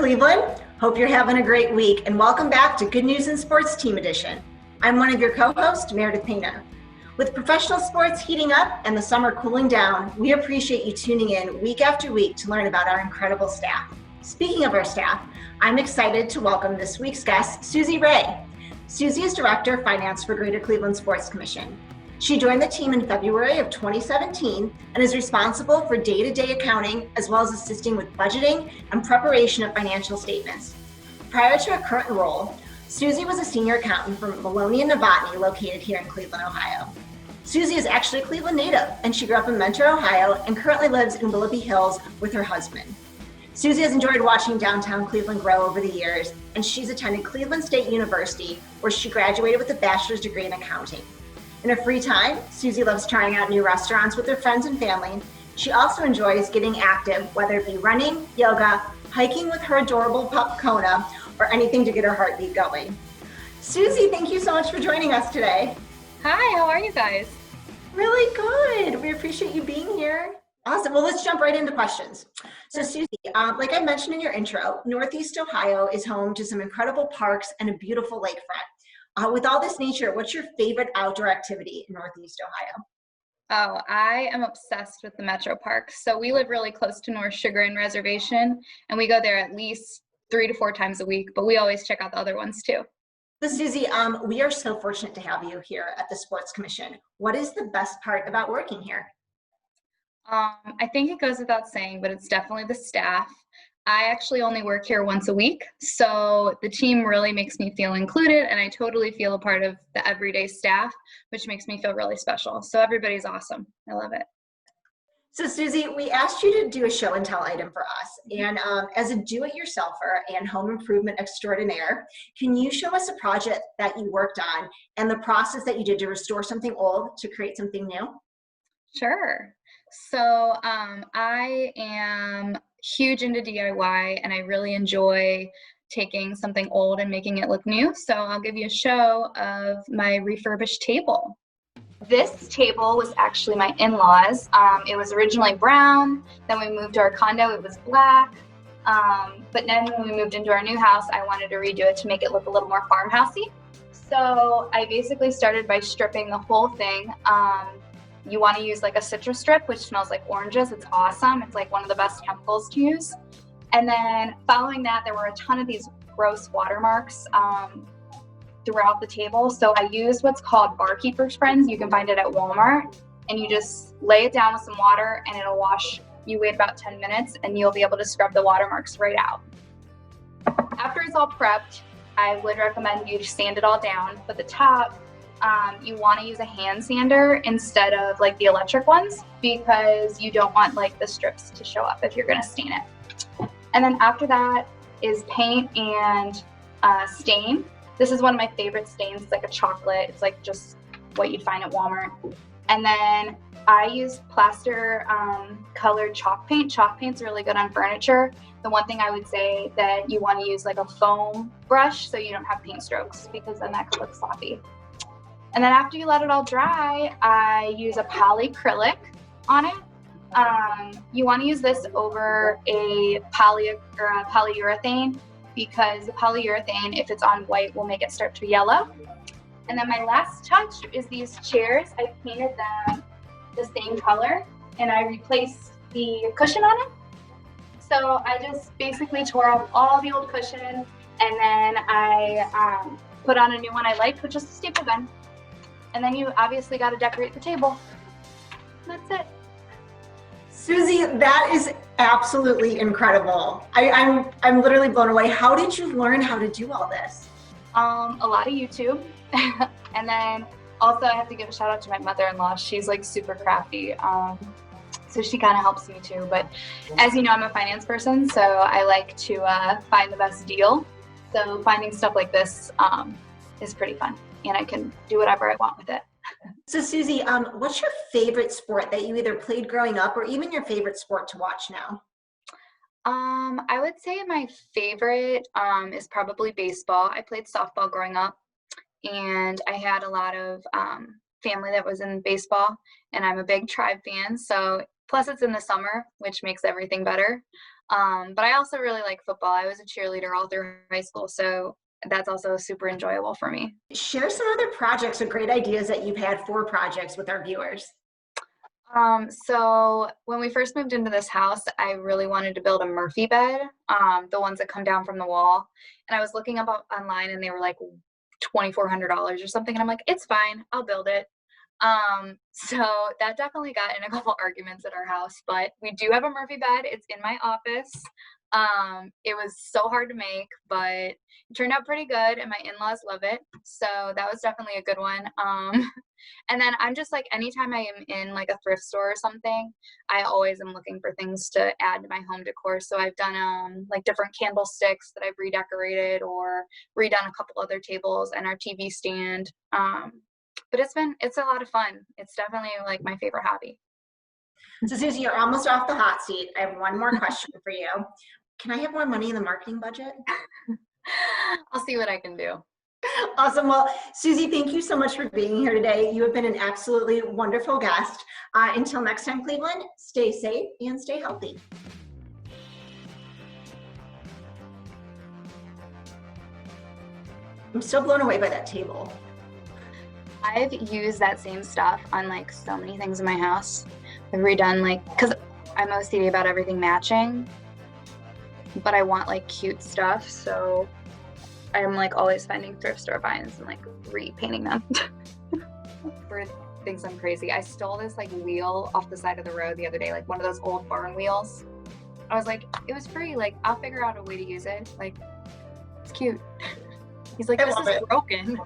Cleveland. Hope you're having a great week, and welcome back to Good News in Sports Team Edition. I'm one of your co-hosts, Meredith Painter. With professional sports heating up and the summer cooling down, we appreciate you tuning in week after week to learn about our incredible staff. Speaking of our staff, I'm excited to welcome this week's guest, Suzie Wray. Suzie is Director of Finance for Greater Cleveland Sports Commission. She joined the team in February of 2017 and is responsible for day-to-day accounting as well as assisting with budgeting and preparation of financial statements. Prior to her current role, Suzie was a senior accountant for Maloney Novotny located here in Cleveland, Ohio. Suzie is actually a Cleveland native, and she grew up in Mentor, Ohio, and currently lives in Willoughby Hills with her husband. Suzie has enjoyed watching downtown Cleveland grow over the years, and she's attended Cleveland State University, where she graduated with a bachelor's degree in accounting. In her free time, Suzie loves trying out new restaurants with her friends and family. She also enjoys getting active, whether it be running, yoga, hiking with her adorable pup Kona, or anything to get her heartbeat going. Suzie, thank you so much for joining us today. Hi, how are you guys? Really good. We appreciate you being here. Awesome. Well, let's jump right into questions. So Suzie, like I mentioned in your intro, Northeast Ohio is home to some incredible parks and a beautiful lakefront. With all this nature, what's your favorite outdoor activity in Northeast Ohio? Oh, I am obsessed with the Metro Parks. So we live really close to North Sugar and Reservation, and we go there at least 3 to 4 times a week, but we always check out the other ones too. So Suzie, we are so fortunate to have you here at the Sports Commission. What is the best part about working here? I think it goes without saying, but it's definitely the staff. I actually only work here once a week, so the team really makes me feel included, and I totally feel a part of the everyday staff, which makes me feel really special. So everybody's awesome. I love it. So Suzie, we asked you to do a show and tell item for us, and as a do-it-yourselfer and home improvement extraordinaire, can you show us a project that you worked on and the process that you did to restore something old to create something new? Sure. So I am huge into DIY, and I really enjoy taking something old and making it look new. So I'll give you a show of my refurbished table. This table was actually my in-laws. It was originally brown, then we moved to our condo, it was black. But then when we moved into our new house, I wanted to redo it to make it look a little more farmhousey. So I basically started by stripping the whole thing. You want to use like a citrus strip, which smells like oranges. It's awesome. It's like one of the best chemicals to use. And then following that, there were a ton of these gross watermarks throughout the table. So I used what's called barkeeper's friends. You can find it at Walmart, and you just lay it down with some water and it'll wash. You wait about 10 minutes and you'll be able to scrub the watermarks right out. After it's all prepped, I would recommend you sand it all down, but the top, you want to use a hand sander instead of like the electric ones, because you don't want like the strips to show up if you're going to stain it. And then after that is paint and stain. This is one of my favorite stains. It's like a chocolate. It's like just what you'd find at Walmart. And then I use plaster colored chalk paint. Chalk paint's really good on furniture. The one thing I would say that you want to use like a foam brush so you don't have paint strokes, because then that could look sloppy. And then after you let it all dry, I use a polyacrylic on it. You want to use this over a polyurethane, because the polyurethane, if it's on white, will make it start to yellow. And then my last touch is these chairs. I painted them the same color, and I replaced the cushion on it. So I just basically tore off all the old cushion, and then I put on a new one I liked, which is a staple gun. And then you obviously got to decorate the table. That's it. Suzie, that is absolutely incredible. I'm literally blown away. How did you learn how to do all this? A lot of YouTube. And then also I have to give a shout out to my mother-in-law. She's like super crafty. So she kind of helps me too. But as you know, I'm a finance person, so I like to find the best deal. So finding stuff like this is pretty fun, and I can do whatever I want with it. So Suzie, what's your favorite sport that you either played growing up or even your favorite sport to watch now? I would say my favorite is probably baseball. I played softball growing up, and I had a lot of family that was in baseball, and I'm a big Tribe fan. So plus it's in the summer, which makes everything better. But I also really like football. I was a cheerleader all through high school, so that's also super enjoyable for me. Share some other projects or great ideas that you've had for projects with our viewers. So when we first moved into this house, I really wanted to build a Murphy bed, the ones that come down from the wall. And I was looking up online and they were like $2,400 or something. And I'm like, it's fine, I'll build it. So that definitely got in a couple arguments at our house, but we do have a Murphy bed. It's in my office. It was so hard to make, but it turned out pretty good and my in-laws love it. So that was definitely a good one. And then I'm just like, anytime I am in like a thrift store or something, I always am looking for things to add to my home decor. So I've done like different candlesticks that I've redecorated or redone a couple other tables and our TV stand. But it's a lot of fun. It's definitely like my favorite hobby. So Susie, you're almost off the hot seat. I have one more question for you. Can I have more money in the marketing budget? I'll see what I can do. Awesome. Well, Susie, thank you so much for being here today. You have been an absolutely wonderful guest. Until next time, Cleveland, stay safe and stay healthy. I'm still blown away by that table. I've used that same stuff on like so many things in my house. I've redone like, because I'm OCD about everything matching, but I want like cute stuff. So I'm like always finding thrift store finds and like repainting them. For thinks I'm crazy. I stole this like wheel off the side of the road the other day, like one of those old barn wheels. I was like, it was free. Like, I'll figure out a way to use it. Like, it's cute. He's like, this is broken.